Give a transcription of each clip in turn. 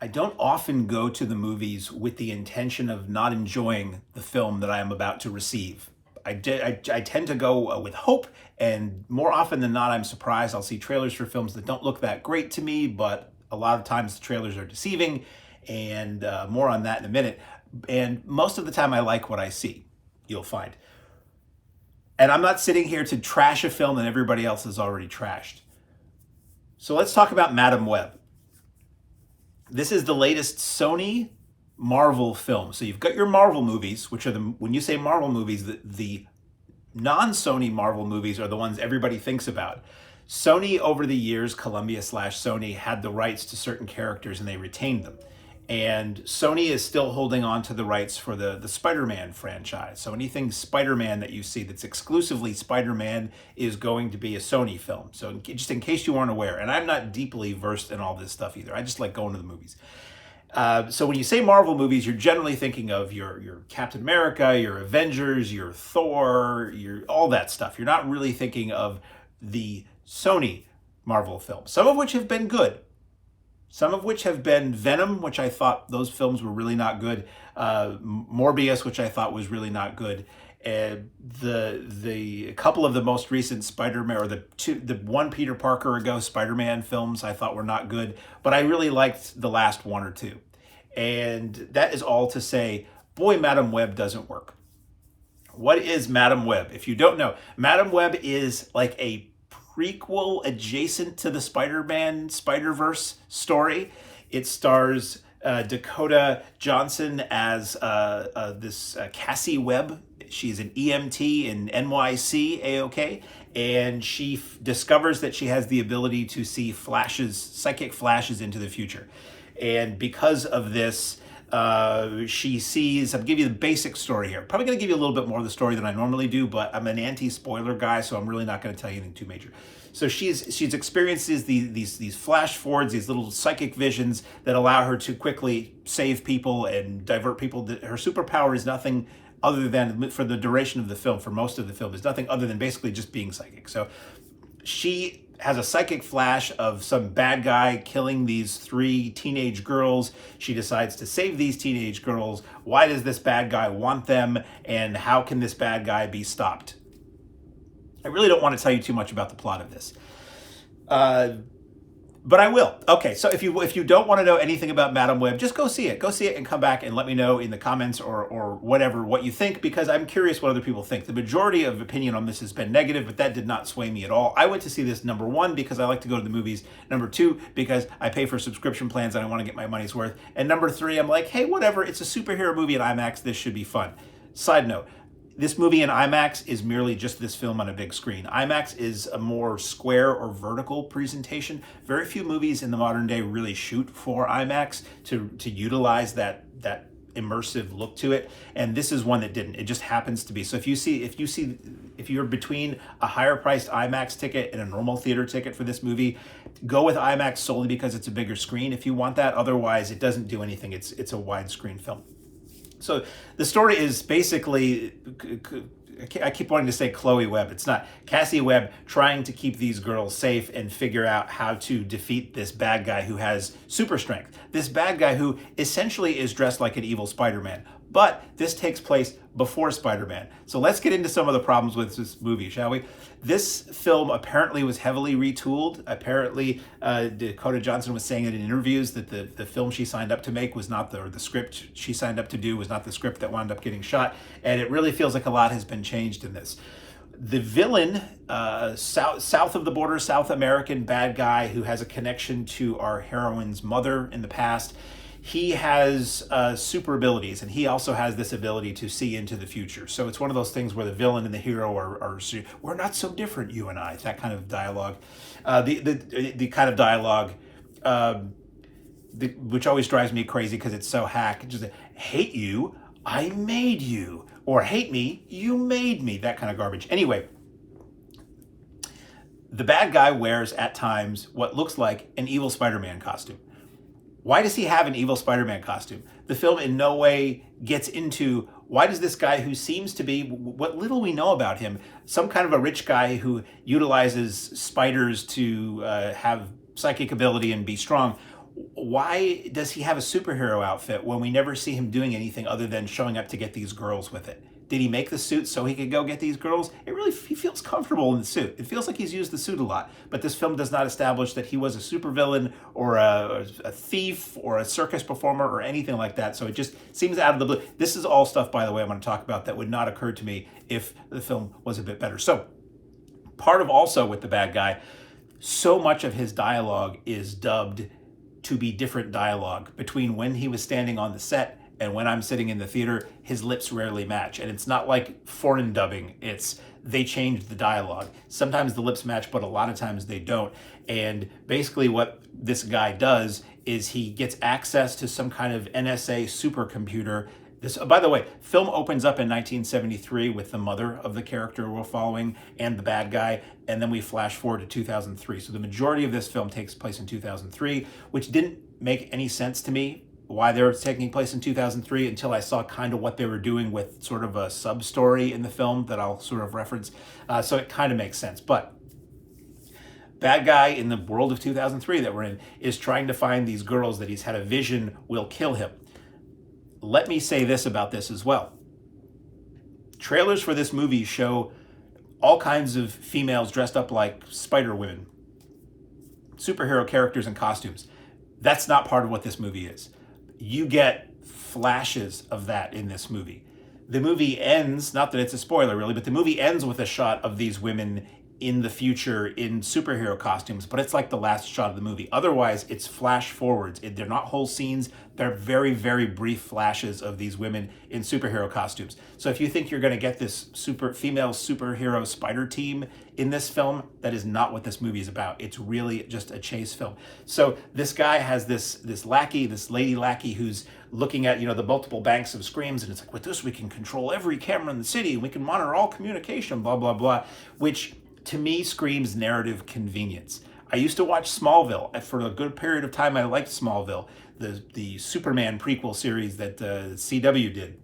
I don't often go to the movies with the intention of not enjoying the film that I am about to receive. I tend to go with hope, and more often than not, I'm surprised. I'll see trailers for films that don't look that great to me, but a lot of times the trailers are deceiving, and more on that in a minute. And most of the time, I like what I see, you'll find. And I'm not sitting here to trash a film that everybody else has already trashed. So let's talk about Madam Web. This is the latest Sony Marvel film. So you've got your Marvel movies, which are when you say Marvel movies, the non-Sony Marvel movies are the ones everybody thinks about. Sony, over the years, Columbia/Sony had the rights to certain characters and they retained them. And Sony is still holding on to the rights for the Spider-Man franchise. So anything Spider-Man that you see that's exclusively Spider-Man is going to be a Sony film. So just in case you weren't aware, and I'm not deeply versed in all this stuff either. I just like going to the movies. So when you say Marvel movies, you're generally thinking of your Captain America, your Avengers, your Thor, your all that stuff. You're not really thinking of the Sony Marvel films, some of which have been good. Some of which have been Venom, which I thought those films were really not good. Morbius, which I thought was really not good. The couple of the most recent Spider-Man, or the one Peter Parker ago Spider-Man films, I thought were not good. But I really liked the last one or two. And that is all to say, boy, Madam Web doesn't work. What is Madam Web? If you don't know, Madam Web is like a prequel adjacent to the Spider-Man Spider-Verse story. It stars Dakota Johnson as this Cassie Webb. She's an EMT in NYC, A-OK, and she discovers that she has the ability to see flashes, psychic flashes into the future. And because of this, she sees, I'll give you the basic story here. Probably going to give you a little bit more of the story than I normally do, but I'm an anti-spoiler guy, so I'm really not going to tell you anything too major. So she's experiences these flash forwards, these little psychic visions that allow her to quickly save people and divert people. Her superpower is nothing other than, for the duration of the film, for most of the film, is nothing other than basically just being psychic. So she has a psychic flash of some bad guy killing these three teenage girls. She decides to save these teenage girls. Why does this bad guy want them? And how can this bad guy be stopped? I really don't want to tell you too much about the plot of this. But I will. Okay, so if you don't want to know anything about Madam Web, just go see it. Go see it and come back and let me know in the comments or whatever what you think, because I'm curious what other people think. The majority of opinion on this has been negative, but that did not sway me at all. I went to see this, number one, because I like to go to the movies. Number two, because I pay for subscription plans and I want to get my money's worth. And number three, I'm like, hey, whatever, it's a superhero movie in IMAX. This should be fun. Side note, this movie in IMAX is merely just this film on a big screen. IMAX is a more square or vertical presentation. Very few movies in the modern day really shoot for IMAX to utilize that immersive look to it, and this is one that didn't. It just happens to be. So if you're between a higher priced IMAX ticket and a normal theater ticket for this movie, go with IMAX solely because it's a bigger screen if you want that. Otherwise, it doesn't do anything. It's a widescreen film. So the story is basically, I keep wanting to say Chloe Webb. It's not. Cassie Webb trying to keep these girls safe and figure out how to defeat this bad guy who has super strength. This bad guy who essentially is dressed like an evil Spider-Man. But this takes place before Spider-Man. So let's get into some of the problems with this movie, shall we? This film apparently was heavily retooled. Apparently, Dakota Johnson was saying it in interviews that the film she signed up to make was not the script she signed up to do was not the script that wound up getting shot. And it really feels like a lot has been changed in this. The villain, south of the border, South American bad guy who has a connection to our heroine's mother in the past, he has super abilities, and he also has this ability to see into the future. So it's one of those things where the villain and the hero are we're not so different, you and I. It's that kind of dialogue. The kind of dialogue which always drives me crazy because it's so hack. Just hate you, I made you. Or hate me, you made me. That kind of garbage. Anyway, the bad guy wears at times what looks like an evil Spider-Man costume. Why does he have an evil Spider-Man costume? The film in no way gets into why does this guy who seems to be, what little we know about him, some kind of a rich guy who utilizes spiders to have psychic ability and be strong, why does he have a superhero outfit when we never see him doing anything other than showing up to get these girls with it? Did he make the suit so he could go get these girls? He feels comfortable in the suit. It feels like he's used the suit a lot. But this film does not establish that he was a supervillain or a thief or a circus performer or anything like that. So it just seems out of the blue. This is all stuff, by the way, I'm going to talk about that would not occur to me if the film was a bit better. So part of also with the bad guy, so much of his dialogue is dubbed to be different dialogue. Between when he was standing on the set and when I'm sitting in the theater, his lips rarely match. And it's not like foreign dubbing, it's they changed the dialogue. Sometimes the lips match, but a lot of times they don't. And basically what this guy does is he gets access to some kind of NSA supercomputer. This, by the way, film opens up in 1973 with the mother of the character we're following and the bad guy, and then we flash forward to 2003. So the majority of this film takes place in 2003, which didn't make any sense to me why they were taking place in 2003 until I saw kind of what they were doing with sort of a sub-story in the film that I'll sort of reference. So it kind of makes sense. But bad guy in the world of 2003 that we're in is trying to find these girls that he's had a vision will kill him. Let me say this about this as well. Trailers for this movie show all kinds of females dressed up like Spider Women, superhero characters in costumes. That's not part of what this movie is. You get flashes of that in this movie. The movie ends, not that it's a spoiler really, but the movie ends with a shot of these women in the future in superhero costumes, but it's like the last shot of the movie. Otherwise, it's flash forwards. They're not whole scenes. They're very, very brief flashes of these women in superhero costumes. So if you think you're going to get this female superhero spider team in this film, that is not what this movie is about. It's really just a chase film. So this guy has this lackey, this lady lackey, who's looking at, the multiple banks of screens, and it's like, with this we can control every camera in the city, we can monitor all communication, blah, blah, blah, which to me screams narrative convenience. I used to watch Smallville. For a good period of time, I liked Smallville, the Superman prequel series that CW did.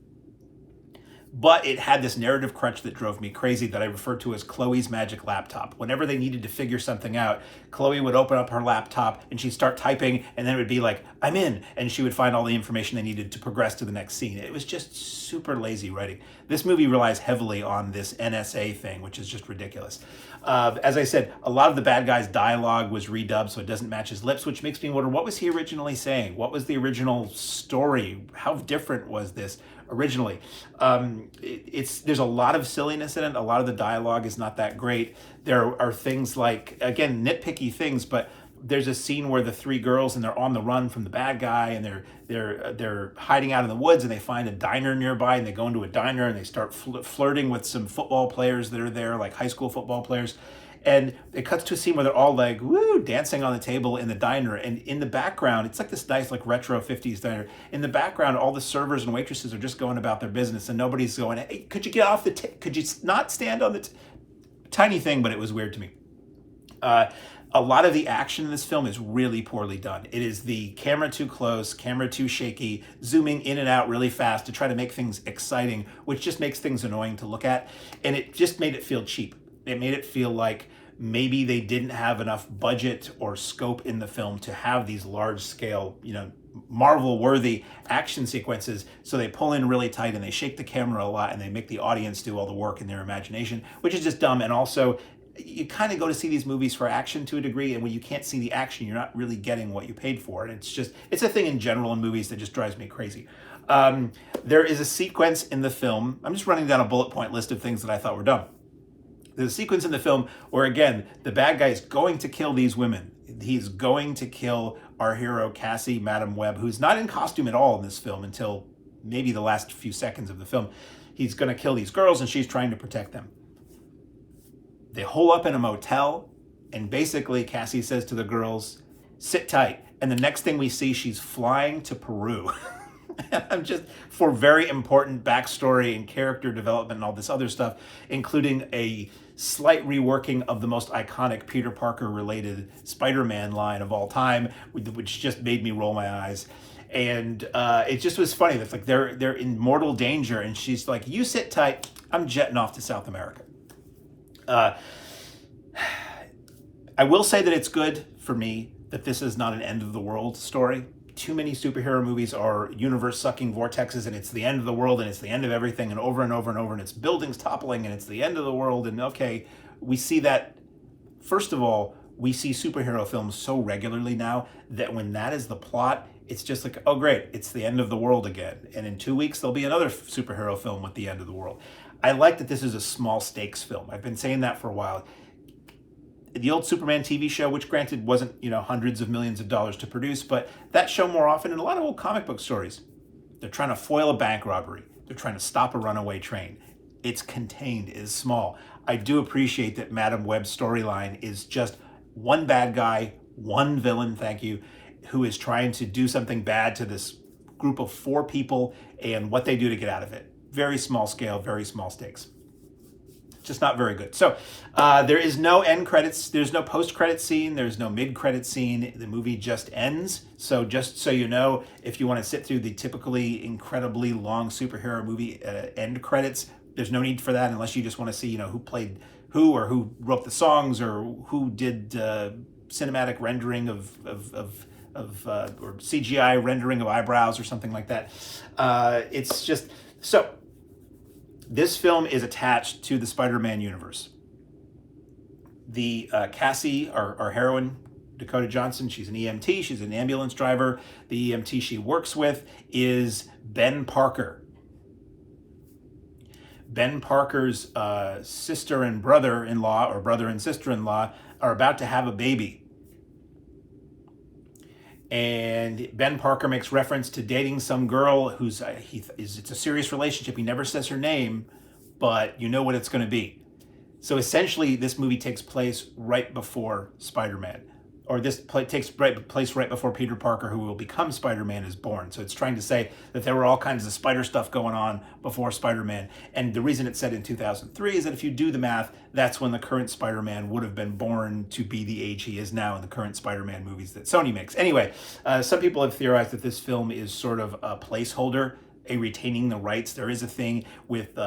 But it had this narrative crutch that drove me crazy that I referred to as Chloe's magic laptop. Whenever they needed to figure something out, Chloe would open up her laptop and she'd start typing, and then it would be like, I'm in, and she would find all the information they needed to progress to the next scene. It was just super lazy writing. This movie relies heavily on this NSA thing, which is just ridiculous. As I said, a lot of the bad guy's dialogue was redubbed, so it doesn't match his lips, which makes me wonder, what was he originally saying? What was the original story? How different was this originally? There's a lot of silliness in it. A lot of the dialogue is not that great. There are things like, again, nitpicky things, but there's a scene where the three girls, and they're on the run from the bad guy, and they're hiding out in the woods, and they find a diner nearby, and they go into a diner and they start flirting with some football players that are there, like high school football players. And it cuts to a scene where they're all like, woo, dancing on the table in the diner. And in the background, it's like this nice, like retro 50s diner. In the background, all the servers and waitresses are just going about their business, and nobody's going, hey, could you get off could you not stand on the tiny thing, but it was weird to me. A lot of the action in this film is really poorly done. It is the camera too close, camera too shaky, zooming in and out really fast to try to make things exciting, which just makes things annoying to look at. And it just made it feel cheap. It made it feel like maybe they didn't have enough budget or scope in the film to have these large scale, Marvel-worthy action sequences. So they pull in really tight and they shake the camera a lot and they make the audience do all the work in their imagination, which is just dumb. And also, you kind of go to see these movies for action to a degree, and when you can't see the action, you're not really getting what you paid for. And it's a thing in general in movies that just drives me crazy. There is a sequence in the film. I'm just running down a bullet point list of things that I thought were dumb. There's a sequence in the film where, again, the bad guy is going to kill these women. He's going to kill our hero, Cassie, Madam Web, who's not in costume at all in this film until maybe the last few seconds of the film. He's going to kill these girls, and she's trying to protect them. They hole up in a motel, and basically Cassie says to the girls, sit tight. And the next thing we see, she's flying to Peru. I'm just, for very important backstory and character development and all this other stuff, including a slight reworking of the most iconic Peter Parker related Spider-Man line of all time, which just made me roll my eyes. And it just was funny. That's like they're in mortal danger, and she's like, you sit tight, I'm jetting off to South America. I will say that it's good for me that this is not an end of the world story. Too many superhero movies are universe-sucking vortexes, and it's the end of the world, and it's the end of everything, and over and over and over, and it's buildings toppling, and it's the end of the world, and okay, we see that. First of all, we see superhero films so regularly now that when that is the plot, it's just like, oh great, it's the end of the world again. And in 2 weeks, there'll be another superhero film with the end of the world. I like that this is a small stakes film. I've been saying that for a while. The old Superman TV show, which granted wasn't, hundreds of millions of dollars to produce, but that show more often in a lot of old comic book stories. They're trying to foil a bank robbery. They're trying to stop a runaway train. It's contained, it's small. I do appreciate that Madam Web's storyline is just one bad guy, one villain, thank you, who is trying to do something bad to this group of 4 people and what they do to get out of it. Very small scale, very small stakes. Just not very good. So there is no end credits. There's no post-credit scene. There's no mid-credit scene. The movie just ends. So just so you know, if you want to sit through the typically incredibly long superhero movie end credits, there's no need for that unless you just want to see, who played who or who wrote the songs or who did cinematic rendering of or CGI rendering of eyebrows or something like that. It's just so. This film is attached to the Spider-Man universe. The Cassie, our heroine, Dakota Johnson, she's an EMT, she's an ambulance driver. The EMT she works with is Ben Parker. Ben Parker's sister and brother-in-law, or brother and sister-in-law, are about to have a baby. And Ben Parker makes reference to dating some girl who's it's a serious relationship. He never says her name, but you know what it's going to be. So essentially, this movie takes place right before Spider-Man, or takes place right before Peter Parker, who will become Spider-Man, is born. So it's trying to say that there were all kinds of spider stuff going on before Spider-Man. And the reason it's set in 2003 is that if you do the math, that's when the current Spider-Man would have been born to be the age he is now in the current Spider-Man movies that Sony makes. Anyway, some people have theorized that this film is sort of a placeholder, a retaining the rights. There is a thing with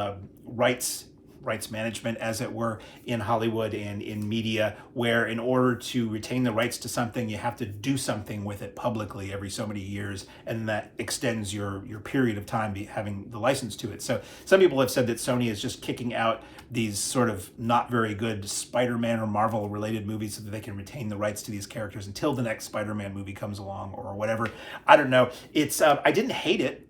rights management, as it were, in Hollywood and in media, where in order to retain the rights to something, you have to do something with it publicly every so many years, and that extends your period of time having the license to it. So some people have said that Sony is just kicking out these sort of not very good Spider-Man or Marvel-related movies so that they can retain the rights to these characters until the next Spider-Man movie comes along or whatever. I don't know. It's I didn't hate it.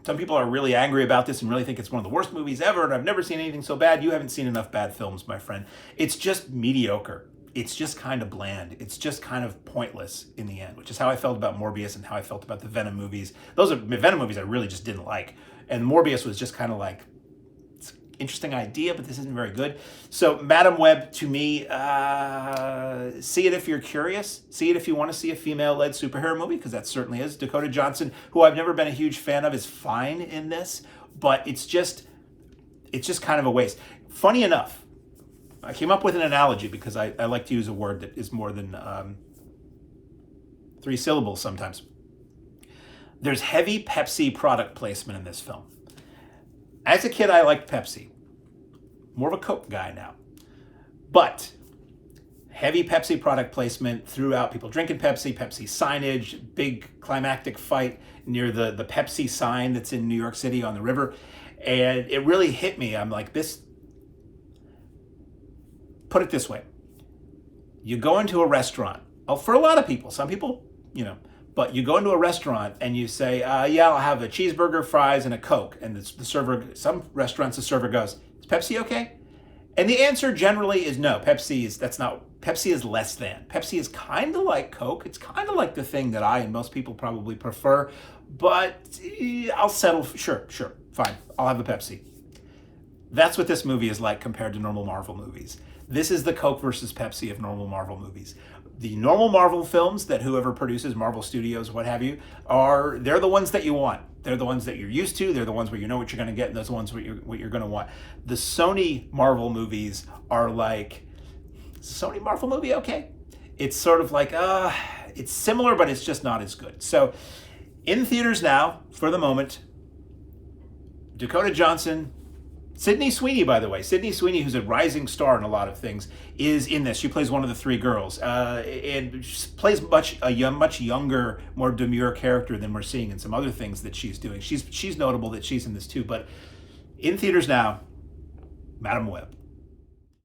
Some people are really angry about this and really think it's one of the worst movies ever, and I've never seen anything so bad. You haven't seen enough bad films, my friend. It's just mediocre. It's just kind of bland. It's just kind of pointless in the end, which is how I felt about Morbius and how I felt about the Venom movies. Those are Venom movies I really just didn't like. And Morbius was just kind of like, it's an interesting idea, but this isn't very good. So Madam Web, to me, see it if you're curious. See it if you want to see a female-led superhero movie, because that certainly is. Dakota Johnson, who I've never been a huge fan of, is fine in this, but it's just kind of a waste. Funny enough, I came up with an analogy because I like to use a word that is more than 3 syllables sometimes. There's heavy Pepsi product placement in this film. As a kid, I liked Pepsi. More of a Coke guy now. But heavy Pepsi product placement throughout. People drinking Pepsi, Pepsi signage, big climactic fight near the Pepsi sign that's in New York City on the river. And it really hit me. I'm like, put it this way. You go into a restaurant. Oh, for a lot of people, some people, but you go into a restaurant and you say, yeah, I'll have a cheeseburger, fries, and a Coke. And the server, some restaurants, the server goes, is Pepsi okay? And the answer generally is no. Pepsi is less than. Pepsi is kind of like Coke. It's kind of like the thing that I and most people probably prefer, but I'll settle. Sure, fine. I'll have a Pepsi. That's what this movie is like compared to normal Marvel movies. This is the Coke versus Pepsi of normal Marvel movies. The normal Marvel films that whoever produces, Marvel Studios, what have you, they're the ones that you want. They're the ones that you're used to. They're the ones where you know what you're going to get, and those are the ones what you're going to want. The Sony Marvel movies are like, Sony Marvel movie, okay. It's sort of like, it's similar, but it's just not as good. So in theaters now, for the moment, Dakota Johnson, Sydney Sweeney, by the way, Sydney Sweeney, who's a rising star in a lot of things, is in this. She plays one of the three girls, and she plays much younger, more demure character than we're seeing in some other things that she's doing. She's notable that she's in this too. But in theaters now, Madam Web.